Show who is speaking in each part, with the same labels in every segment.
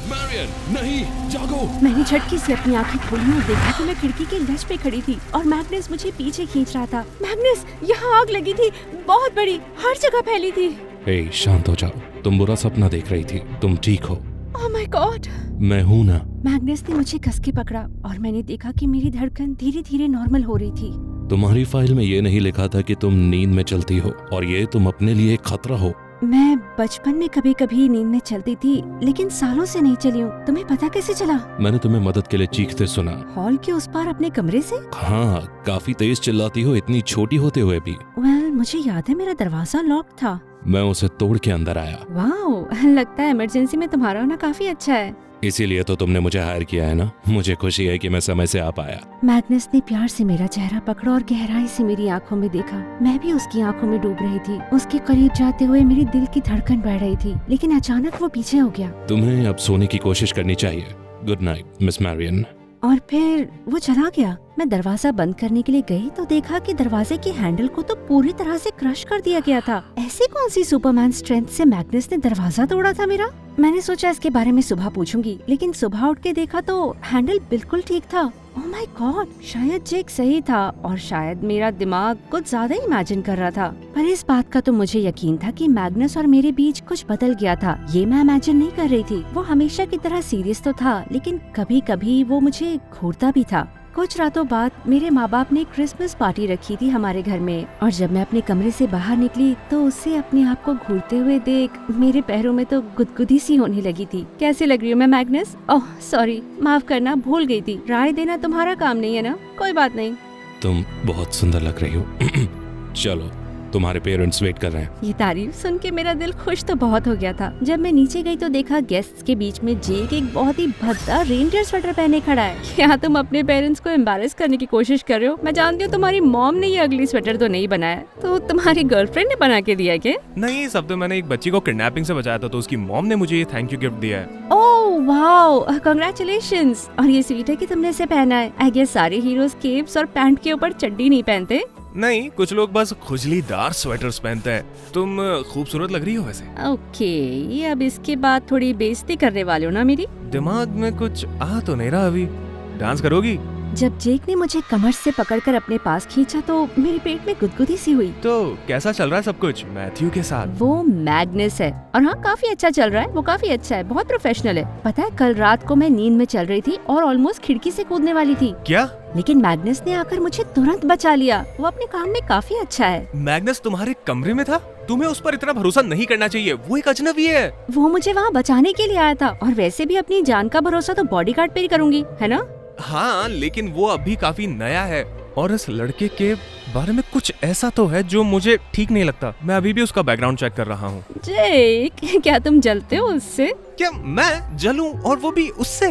Speaker 1: Marrion, नहीं, जागो।
Speaker 2: मैंने झटके से अपनी आंखें खोली और देखा कि मैं खिड़की के लच पे खड़ी थी और मैग्नस मुझे पीछे खींच रहा था। मैग्नस, यहाँ आग लगी थी, बहुत बड़ी, हर जगह फैली थी।
Speaker 1: हे, शांत हो जाओ। तुम बुरा सपना देख रही थी, तुम ठीक हो।
Speaker 2: Oh my God.
Speaker 1: मैं हूँ ना।
Speaker 2: मैग्नस ने मुझे कस के पकड़ा और मैंने देखा कि मेरी धड़कन धीरे धीरे नॉर्मल हो रही थी।
Speaker 1: तुम्हारी फाइल में ये नहीं लिखा था कि तुम नींद में चलती हो और ये तुम अपने लिए एक खतरा हो।
Speaker 2: मैं बचपन में कभी कभी नींद में चलती थी, लेकिन सालों से नहीं चली हूँ। तुम्हें पता कैसे चला?
Speaker 1: मैंने तुम्हें मदद के लिए चीखते सुना।
Speaker 2: हॉल के उस पार अपने कमरे से?
Speaker 1: हाँ, काफी तेज चिल्लाती हो, इतनी छोटी होते हुए भी।
Speaker 2: मुझे याद है मेरा दरवाजा लॉक था।
Speaker 1: मैं उसे तोड़ के अंदर आया।
Speaker 2: वाह, लगता है इमरजेंसी में तुम्हारा होना काफी अच्छा है।
Speaker 1: इसीलिए तो तुमने मुझे हायर किया है ना। मुझे खुशी है कि मैं समय से आ पाया।
Speaker 2: मैग्नस ने प्यार से मेरा चेहरा पकड़ा और गहराई से मेरी आंखों में देखा। मैं भी उसकी आंखों में डूब रही थी। उसके करीब जाते हुए मेरे दिल की धड़कन बढ़ रही थी, लेकिन अचानक वो पीछे हो गया।
Speaker 1: तुम्हें अब सोने की कोशिश करनी चाहिए। Good night miss Marion.
Speaker 2: और फिर वो चला गया। मैं दरवाजा बंद करने के लिए गई तो देखा कि दरवाजे के हैंडल को तो पूरी तरह से क्रश कर दिया गया था। ऐसी कौन सी सुपरमैन स्ट्रेंथ से मैग्नस ने दरवाजा तोड़ा था मेरा? मैंने सोचा इसके बारे में सुबह पूछूंगी, लेकिन सुबह उठ के देखा तो हैंडल बिल्कुल ठीक था। ओह माय गॉड, शायद जेक सही था और शायद मेरा दिमाग कुछ ज्यादा ही इमेजिन कर रहा था। पर इस बात का तो मुझे यकीन था कि मैग्नस और मेरे बीच कुछ बदल गया था। ये मैं इमेजिन नहीं कर रही थी। वो हमेशा की तरह सीरियस तो था, लेकिन कभी कभी वो मुझे घूरता भी था। कुछ रातों बाद मेरे माँ बाप ने क्रिसमस पार्टी रखी थी हमारे घर में, और जब मैं अपने कमरे से बाहर निकली तो उससे अपने आप को घूरते हुए देख मेरे पैरों में तो गुदगुदी सी होने लगी थी। कैसे लग रही हूँ मैं मैग्नस? ओह सॉरी, माफ करना, भूल गई थी। राय देना तुम्हारा काम नहीं है ना? कोई बात नहीं।
Speaker 1: तुम बहुत सुंदर लग रही हो। चलो, तुम्हारे पेरेंट्स वेट कर रहे हैं।
Speaker 2: ये तारीफ सुन के मेरा दिल खुश तो बहुत हो गया था। जब मैं नीचे गई तो देखा गेस्ट्स के बीच में जेक एक बहुत ही भद्दा रेनडियर स्वेटर पहने खड़ा है। क्या तुम अपने पेरेंट्स को एम्बैरेस करने की कोशिश कर रहे हो? मैं जानती हूँ तुम्हारी मॉम ने ये अगली स्वेटर तो नहीं बनाया, तो तुम्हारी गर्लफ्रेंड ने बना के दिया क्या?
Speaker 3: नहीं, सब तो मैंने एक बच्ची को किडनैपिंग से बचाया था, तो उसकी मॉम ने मुझे ये थैंक यू गिफ्ट दिया है।
Speaker 2: Oh wow, congratulations. और ये स्वीट है कि तुमने इसे पहना है। आई गेस सारे हीरोज केप्स और पैंट के ऊपर चड्डी नहीं पहनते।
Speaker 3: नहीं, कुछ लोग बस खुजलीदार स्वेटर्स पहनते हैं। तुम खूबसूरत लग रही हो वैसे।
Speaker 2: ओके, अब इसके बाद थोड़ी बेइज्जती करने वाले हो ना मेरी?
Speaker 3: दिमाग में कुछ आ तो नहीं रहा अभी। डांस करोगी?
Speaker 2: जब जेक ने मुझे कमर से पकड़कर अपने पास खींचा तो मेरे पेट में गुदगुदी सी हुई।
Speaker 3: तो कैसा चल रहा है सब कुछ मैथ्यू के साथ?
Speaker 2: वो मैग्नस है, और हाँ काफी अच्छा चल रहा है। वो काफी अच्छा है, बहुत प्रोफेशनल है। पता है, कल रात को मैं नींद में चल रही थी और ऑलमोस्ट खिड़की से कूदने वाली थी।
Speaker 3: क्या?
Speaker 2: लेकिन मैग्नस ने आकर मुझे तुरंत बचा लिया। वो अपने काम में काफी अच्छा है।
Speaker 3: मैग्नस तुम्हारे कमरे में था? तुम्हें उस पर इतना भरोसा नहीं करना चाहिए, वो एक अजनबी है।
Speaker 2: वो मुझे वहाँ बचाने के लिए आया था, और वैसे भी अपनी जान का भरोसा तो बॉडीगार्ड पे ही करूंगी, है ना?
Speaker 3: हाँ, लेकिन वो अभी काफी नया है और इस लड़के के बारे में कुछ ऐसा तो है जो मुझे ठीक नहीं लगता। मैं अभी भी उसका बैकग्राउंड चेक कर रहा हूँ।
Speaker 2: जेक, क्या तुम जलते हो उससे?
Speaker 3: क्या मैं जलूं? और वो भी उससे?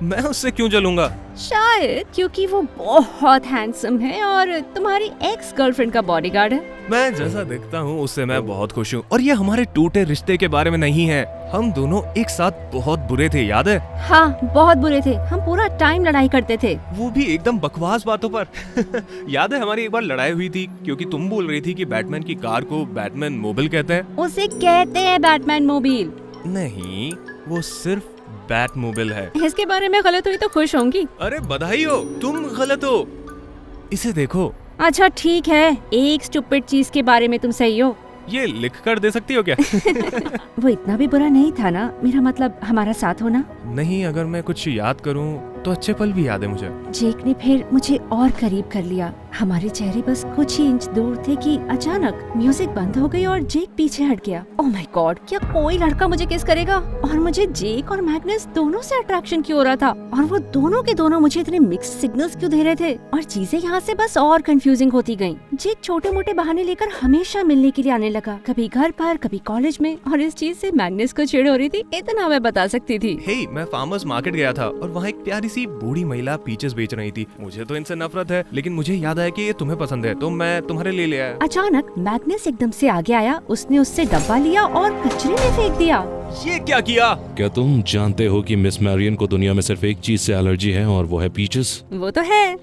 Speaker 3: मैं उससे क्यों जलूंगा?
Speaker 2: शायद क्योंकि वो बहुत हैंडसम है और तुम्हारी एक्स गर्लफ्रेंड का बॉडीगार्ड है।
Speaker 3: मैं जैसा दिखता हूँ उससे मैं बहुत खुश हूँ, और ये हमारे टूटे रिश्ते के बारे में नहीं है। हम दोनों एक साथ बहुत बुरे थे, याद है?
Speaker 2: हाँ, बहुत बुरे थे। हम पूरा टाइम लड़ाई करते थे।
Speaker 3: वो भी एकदम बकवास बातों पर। याद है हमारी एक बार लड़ाई हुई थी क्योंकि तुम बोल रही थी कि बैटमैन की कार को बैटमैन मोबिल कहते हैं।
Speaker 2: उसे कहते हैं बैटमैन मोबिल।
Speaker 3: नहीं, वो सिर्फ बैट मोबिल है।
Speaker 2: इसके बारे में गलत हुई तो खुश होंगी।
Speaker 3: अरे बधाई हो, तुम गलत हो। इसे देखो।
Speaker 2: अच्छा ठीक है, एक स्टूपिड चीज के बारे में तुम सही हो।
Speaker 3: ये लिख कर दे सकती हो क्या?
Speaker 2: वो इतना भी बुरा नहीं था ना? मेरा मतलब हमारा साथ होना।
Speaker 3: नहीं, अगर मैं कुछ याद करूं तो अच्छे पल भी याद है मुझे।
Speaker 2: जेक ने फिर मुझे और करीब कर लिया। हमारे चेहरे बस कुछ ही इंच दूर थे कि अचानक म्यूजिक बंद हो गई और जेक पीछे हट गया। ओह माय गॉड, क्या कोई लड़का मुझे किस करेगा? और मुझे जेक और मैग्नस दोनों से अट्रैक्शन क्यों हो रहा था? और वो दोनों के दोनों मुझे इतने मिक्स सिग्नल्स क्यों दे रहे थे? और चीजें यहाँ से बस और कंफ्यूजिंग होती गयी। जेक छोटे मोटे बहाने लेकर हमेशा मिलने के लिए आने लगा, कभी घर पर, कभी कॉलेज में, और इस चीज से मैग्नस को चिढ़ हो रही थी, इतना मैं बता सकती थी।
Speaker 3: हे, मैं फार्मर्स मार्केट गया था और वहाँ एक प्यारी सी बूढ़ी महिला पीचेस बेच रही थी। मुझे तो इनसे नफरत है, लेकिन मुझे याद आया कि ये तुम्हें पसंद है, तो मैं तुम्हारे लिए ले आया।
Speaker 2: अचानक मैग्नस एकदम से आगे आया। उसने उससे डब्बा लिया और कचरे में फेंक दिया।
Speaker 3: ये क्या किया?
Speaker 1: क्या तुम जानते हो कि मिस मैरियन को दुनिया में सिर्फ एक चीज से एलर्जी है और वो है पीचेस?
Speaker 2: वो तो है।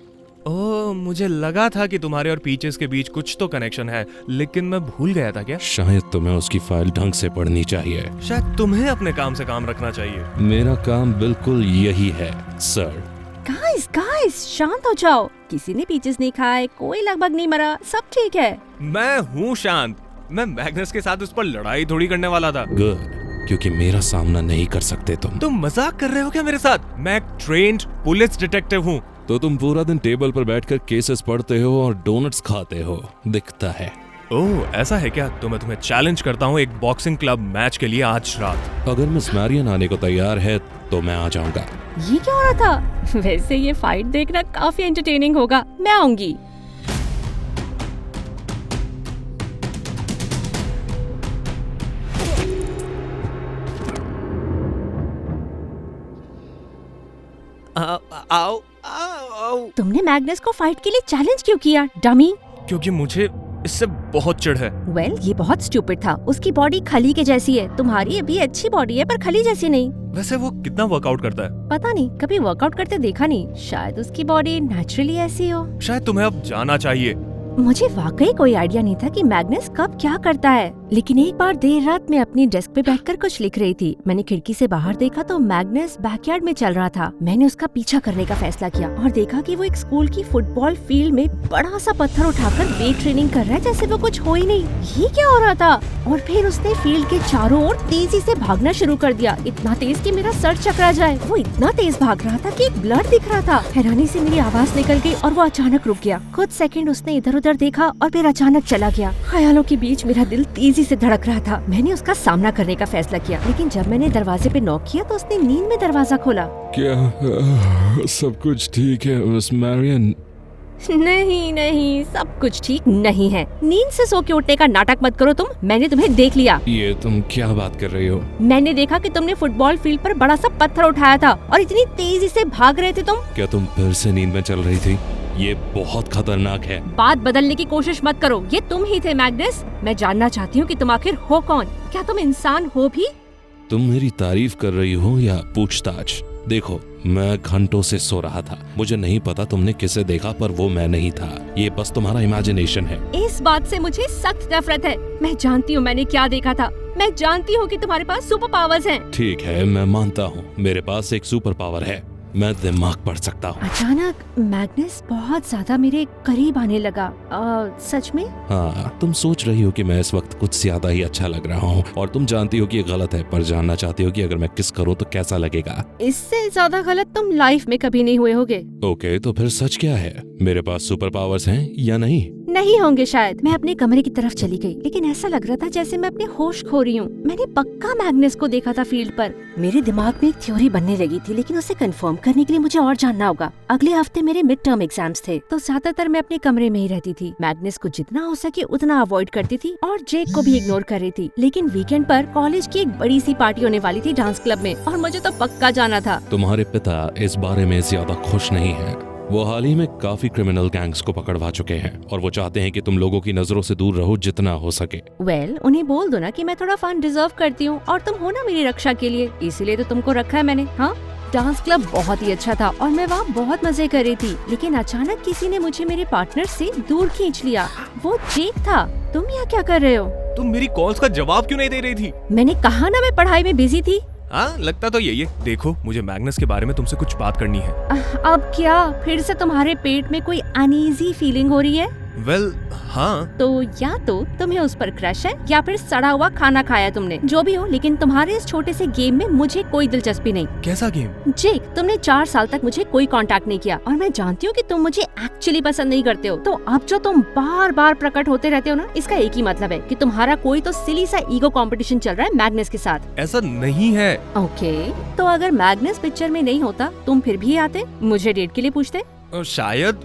Speaker 3: ओह, मुझे लगा था कि तुम्हारे और पीचेस के बीच कुछ तो कनेक्शन है, लेकिन मैं भूल गया था। क्या
Speaker 1: शायद तुम्हें उसकी फाइल ढंग से पढ़नी चाहिए।
Speaker 3: शायद तुम्हें अपने काम से काम रखना चाहिए।
Speaker 1: मेरा काम बिल्कुल यही है सर।
Speaker 2: गाइस शांत हो जाओ। किसी ने पीचेस नहीं खाए, कोई लगभग नहीं मरा, सब ठीक है।
Speaker 3: मैं हूँ शांत। मैं मैग्नस के साथ उस पर लड़ाई थोड़ी करने वाला था।
Speaker 1: गुड, क्योंकि मेरा सामना नहीं कर सकते तुम।
Speaker 3: तुम मजाक कर रहे हो क्या मेरे साथ? मैं एक ट्रेन्ड पुलिस डिटेक्टिव हूँ।
Speaker 1: तो तुम पूरा दिन टेबल पर बैठकर केसेस पढ़ते हो और डोनट्स खाते हो, दिखता है।
Speaker 3: ओह, ऐसा है क्या? तो मैं तुम्हें चैलेंज करता हूँ एक बॉक्सिंग क्लब मैच के लिए आज रात।
Speaker 1: अगर मिस मैरियन आने को तैयार है तो मैं आ जाऊंगा।
Speaker 2: ये क्या हो रहा था? वैसे ये फाइट देखना काफी एंटरटेनिंग होगा, मैं आऊंगी।
Speaker 3: आओ आओ आओ।
Speaker 2: तुमने मैग्नस को फाइट के लिए चैलेंज क्यों किया, डमी?
Speaker 3: क्योंकि मुझे इससे बहुत चिढ़ है।
Speaker 2: वेल, ये बहुत स्टूपिड था। उसकी बॉडी खली के जैसी है। तुम्हारी अभी अच्छी बॉडी है पर खली जैसी नहीं।
Speaker 3: वैसे वो कितना वर्कआउट करता है?
Speaker 2: पता नहीं, कभी वर्कआउट करते देखा नहीं। शायद उसकी बॉडी नेचुरली ऐसी हो।
Speaker 3: शायद तुम्हें अब जाना चाहिए।
Speaker 2: मुझे वाकई कोई आइडिया नहीं था कि मैग्नस कब क्या करता है, लेकिन एक बार देर रात में अपनी डेस्क पे बैठकर कुछ लिख रही थी। मैंने खिड़की से बाहर देखा तो मैग्नस बैकयार्ड में चल रहा था। मैंने उसका पीछा करने का फैसला किया और देखा कि वो एक स्कूल की फुटबॉल फील्ड में बड़ा सा पत्थर उठाकर वेट ट्रेनिंग कर रहा है, जैसे वो कुछ हो ही नहीं। ये क्या हो रहा था? और फिर उसने फील्ड के चारों ओर तेजी से भागना शुरू कर दिया, इतना तेज कि मेरा सर चकरा जाए। वो इतना तेज भाग रहा था कि एक ब्लड दिख रहा था। हैरानी से मेरी आवाज निकल गई और वो अचानक रुक गया। कुछ सेकंड उसने इधर उधर देखा और फिर अचानक चला गया। ख्यालों के बीच मेरा दिल तेजी से धड़क रहा था। मैंने उसका सामना करने का फैसला किया, लेकिन जब मैंने दरवाजे पे नॉक किया तो उसने नींद में दरवाजा खोला।
Speaker 1: क्या सब कुछ ठीक है मिस मैरियन?
Speaker 2: नहीं नहीं, सब कुछ ठीक नहीं है। नींद से सो के उठने का नाटक मत करो तुम। मैंने तुम्हें देख लिया।
Speaker 1: ये तुम क्या बात कर रही हो?
Speaker 2: मैंने देखा कि तुमने फुटबॉल फील्ड पर बड़ा सा पत्थर उठाया था और इतनी तेजी से भाग रहे थे तुम।
Speaker 1: क्या तुम फिर से नींद में चल रही थी? ये बहुत खतरनाक है।
Speaker 2: बात बदलने की कोशिश मत करो। ये तुम ही थे मैग्नस। मैं जानना चाहती हूँ कि तुम आखिर हो कौन? क्या तुम इंसान हो भी?
Speaker 1: तुम मेरी तारीफ कर रही हो या पूछताछ? देखो, मैं घंटों से सो रहा था। मुझे नहीं पता तुमने किसे देखा, पर वो मैं नहीं था। ये बस तुम्हारा इमेजिनेशन है।
Speaker 2: इस बात से मुझे सख्त नफरत है। मैं जानती हूँ मैंने क्या देखा था। मैं जानती हूँ कि तुम्हारे पास सुपर पावर्स हैं।
Speaker 1: ठीक है, मैं मानता हूँ मेरे पास एक सुपर पावर है। मैं दिमाग पढ़ सकता हूँ।
Speaker 2: अचानक मैग्नस बहुत ज्यादा मेरे करीब आने लगा। सच में?
Speaker 1: हाँ, तुम सोच रही हो कि मैं इस वक्त कुछ ज्यादा ही अच्छा लग रहा हूँ और तुम जानती हो कि ये गलत है, पर जानना चाहती हो कि अगर मैं किस करूँ तो कैसा लगेगा।
Speaker 2: इससे ज्यादा गलत तुम लाइफ में कभी नहीं हुए होगे।
Speaker 1: ओके, तो फिर सच क्या है? मेरे पास सुपर पावर्स हैं या नहीं?
Speaker 2: नहीं होंगे शायद। मैं अपने कमरे की तरफ चली गई, लेकिन ऐसा लग रहा था जैसे मैं अपने होश खो रही हूँ। मैंने पक्का मैग्नस को देखा था फील्ड पर। मेरे दिमाग में एक थ्योरी बनने लगी थी, लेकिन उसे कंफर्म करने के लिए मुझे और जानना होगा। अगले हफ्ते मेरे मिड टर्म एग्जाम्स थे, तो ज्यादातर मैं अपने कमरे में ही रहती थी। मैग्नस को जितना हो सके उतना अवॉइड करती थी और जेक को भी इग्नोर कर रही थी। लेकिन वीकेंड पर कॉलेज की एक बड़ी सी पार्टी होने वाली थी डांस क्लब में, और मुझे तो पक्का जाना था।
Speaker 1: तुम्हारे पिता इस बारे में ज्यादा खुश नहीं है। वो हाल ही में काफी क्रिमिनल गैंग्स को पकड़वा चुके हैं और वो चाहते हैं कि तुम लोगों की नजरों से दूर रहो जितना हो सके।
Speaker 2: वेल, उन्हें बोल दो ना कि मैं थोड़ा फन डिजर्व करती हूँ और तुम हो ना मेरी रक्षा के लिए, इसीलिए तो तुमको रखा है मैंने। हाँ, डांस क्लब बहुत ही अच्छा था और मैं वहाँ बहुत मजे कर रही थी, लेकिन अचानक किसी ने मुझे मेरे पार्टनर से दूर खींच लिया। वो जेक था। तुम यहाँ क्या कर रहे हो?
Speaker 3: तुम मेरी कॉल्स का जवाब क्यों नहीं दे रही थी?
Speaker 2: मैंने कहा ना, मैं पढ़ाई में बिजी थी।
Speaker 3: हाँ, लगता तो यही है। देखो, मुझे मैग्नस के बारे में तुमसे कुछ बात करनी है।
Speaker 2: अब क्या फिर से तुम्हारे पेट में कोई अनईजी फीलिंग हो रही है?
Speaker 3: वेल, हाँ।
Speaker 2: तो या तो तुम्हें उस पर क्रश है या फिर सड़ा हुआ खाना खाया तुमने। जो भी हो, लेकिन तुम्हारे इस छोटे से गेम में मुझे कोई दिलचस्पी नहीं।
Speaker 3: कैसा गेम?
Speaker 2: जेक, तुमने 4 साल तक मुझे कोई कांटेक्ट नहीं किया और मैं जानती हूँ कि तुम मुझे एक्चुअली पसंद नहीं करते हो। तो अब जो तुम बार बार प्रकट होते रहते हो ना, इसका एक ही मतलब है कि तुम्हारा कोई तो सिली सा ईगो कंपटीशन चल रहा है मैग्नस के साथ।
Speaker 3: ऐसा नहीं है।
Speaker 2: ओके, तो अगर मैग्नस पिक्चर में नहीं होता, तुम फिर भी आते, मुझे डेट के लिए पूछते?
Speaker 3: शायद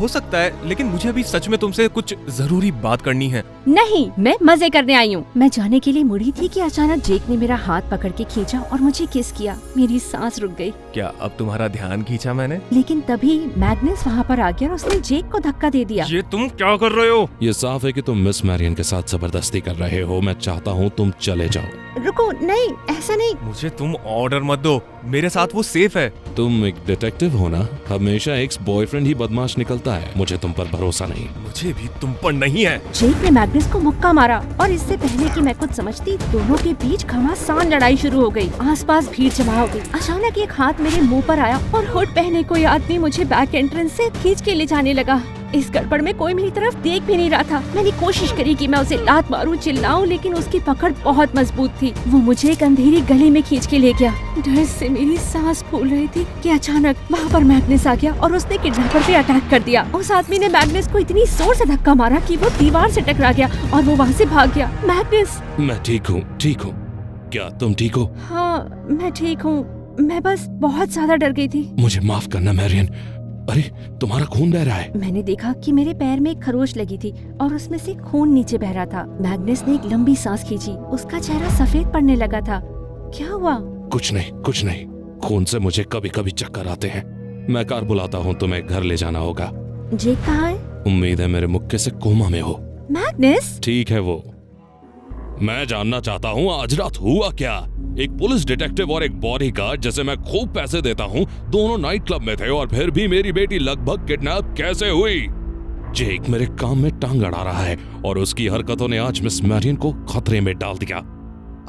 Speaker 3: हो सकता है, लेकिन मुझे अभी सच में तुमसे कुछ जरूरी बात करनी है।
Speaker 2: नहीं, मैं मजे करने आई हूँ। मैं जाने के लिए मुड़ी थी कि अचानक जेक ने मेरा हाथ पकड़ के खींचा और मुझे किस किया। मेरी सांस रुक गई।
Speaker 3: क्या अब तुम्हारा ध्यान खींचा मैंने?
Speaker 2: लेकिन तभी मैग्नस वहाँ पर आ गया और उसने जेक को धक्का दे दिया।
Speaker 3: ये तुम क्या कर रहे हो?
Speaker 1: ये साफ है कि तुम मिस मैरियन के साथ जबरदस्ती कर रहे हो। मैं चाहता हूँ तुम चले जाओ।
Speaker 2: रुको, नहीं, ऐसा नहीं।
Speaker 3: मुझे तुम ऑर्डर मत दो, मेरे साथ वो सेफ है।
Speaker 1: तुम एक डिटेक्टिव हो ना, हमेशा एक बॉयफ्रेंड ही बदमाश निकलता है। मुझे तुम पर भरोसा नहीं।
Speaker 3: मुझे भी तुम पर नहीं है।
Speaker 2: जेक ने मैग्नस को मुक्का मारा और इससे पहले कि मैं कुछ समझती, दोनों के बीच घमासान लड़ाई शुरू हो गई। आसपास भीड़ जमा हो गई। अचानक एक हाथ मेरे मुंह पर आया और हुड पहने कोई आदमी मुझे बैक एंट्रेंस से खींच के ले जाने लगा। इस गड़बड़ में कोई मेरी तरफ देख भी नहीं रहा था। मैंने कोशिश करी कि मैं उसे लात मारूं, चिल्लाऊं, लेकिन उसकी पकड़ बहुत मजबूत थी। वो मुझे एक अंधेरी गली में खींच के ले गया। डर से मेरी सांस फूल रही थी कि अचानक वहाँ पर मैग्नस आ गया और उसने किडनैपर पे अटैक कर दिया। उस आदमी ने मैग्नस को इतनी जोर से धक्का मारा कि वो दीवार से टकरा गया और वो वहाँ से भाग गया। मैग्नस,
Speaker 1: मैं ठीक हूँ, ठीक हूँ। क्या तुम ठीक हो?
Speaker 2: हाँ मैं ठीक हूँ, मैं बस बहुत ज्यादा डर गई थी।
Speaker 1: मुझे माफ करना मैरियन। अरे तुम्हारा खून बह रहा है।
Speaker 2: मैंने देखा कि मेरे पैर में एक खरोच लगी थी और उसमें से खून नीचे बह रहा था। मैग्नस ने एक लंबी सांस खींची। उसका चेहरा सफेद पड़ने लगा था। क्या हुआ?
Speaker 1: कुछ नहीं, कुछ नहीं। खून से मुझे कभी कभी चक्कर आते हैं। मैं कार बुलाता हूँ, तुम्हें घर ले जाना होगा।
Speaker 2: जेक कहाँ है?
Speaker 1: उम्मीद है मेरे मुक्के से कोमा में हो।
Speaker 2: मैग्नस?
Speaker 1: ठीक है वो। मैं जानना चाहता हूँ आज रात हुआ क्या। एक पुलिस डिटेक्टिव और एक बॉडीगार्ड जिसे मैं खूब पैसे देता हूँ, दोनों नाइट क्लब में थे और फिर भी मेरी बेटी लगभग किडनैप कैसे हुई? जेक मेरे काम में टांग अड़ा रहा है और उसकी हरकतों ने आज मिस मैरियन को खतरे में डाल दिया।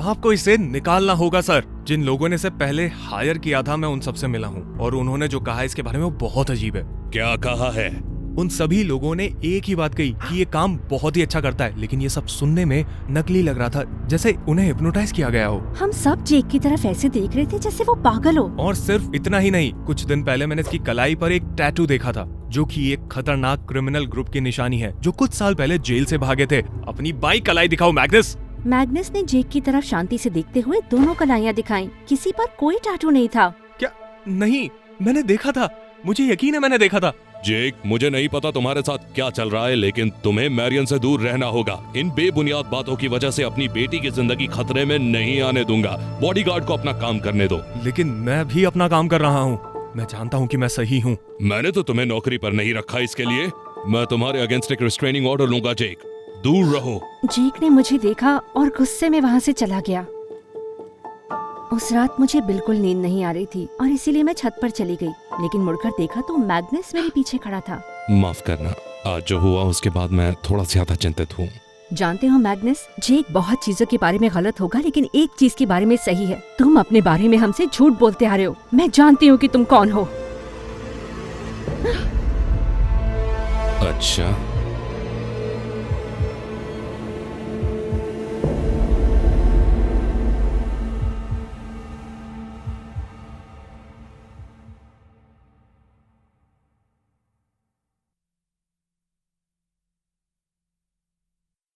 Speaker 3: आपको इसे निकालना होगा सर। जिन लोगों ने इसे पहले हायर किया था मैं उन सबसे मिला हूँ और उन्होंने जो कहा इसके बारे में वो बहुत अजीब है।
Speaker 1: क्या कहा है?
Speaker 3: उन सभी लोगों ने एक ही बात कही कि ये काम बहुत ही अच्छा करता है, लेकिन ये सब सुनने में नकली लग रहा था, जैसे उन्हें हिप्नोटाइज किया गया हो।
Speaker 2: हम सब जेक की तरफ ऐसे देख रहे थे जैसे वो पागल हो।
Speaker 3: और सिर्फ इतना ही नहीं, कुछ दिन पहले मैंने इसकी कलाई पर एक टैटू देखा था जो कि एक खतरनाक क्रिमिनल ग्रुप की निशानी है जो कुछ साल पहले जेल से भागे थे। अपनी बाई कलाई दिखाओ मैग्नस।
Speaker 2: मैग्नस ने जेक की तरफ शांति से देखते हुए दोनों कलाइयाँ दिखाई। किसी पर कोई टैटू नहीं था।
Speaker 3: क्या? नहीं, मैंने देखा था, मुझे यकीन है मैंने देखा था।
Speaker 1: जेक, मुझे नहीं पता तुम्हारे साथ क्या चल रहा है, लेकिन तुम्हें मैरियन से दूर रहना होगा। इन बेबुनियाद बातों की वजह से अपनी बेटी की जिंदगी खतरे में नहीं आने दूंगा। बॉडीगार्ड को अपना काम करने दो।
Speaker 3: लेकिन मैं भी अपना काम कर रहा हूँ। मैं जानता हूँ कि मैं सही हूँ।
Speaker 1: मैंने तो तुम्हें नौकरी पर नहीं रखा इसके लिए। मैं तुम्हारे अगेंस्ट एक रिस्ट्रेनिंग ऑर्डर लूंगा। जेक, दूर रहो।
Speaker 2: जेक ने मुझे देखा और गुस्से में वहाँ से चला गया। उस रात मुझे बिल्कुल नींद नहीं आ रही थी और इसीलिए मैं छत पर चली गई, लेकिन मुड़कर देखा तो मैग्नस मेरे पीछे खड़ा था।
Speaker 1: माफ करना, आज जो हुआ उसके बाद मैं थोड़ा ज्यादा चिंतित हूँ।
Speaker 2: जानते हो मैग्नस, जेक बहुत चीजों के बारे में गलत होगा, लेकिन एक चीज के बारे में सही है। तुम अपने बारे में हमसे झूठ बोलते आ रहे हो। मैं जानती हूँ कि तुम कौन हो।
Speaker 1: अच्छा,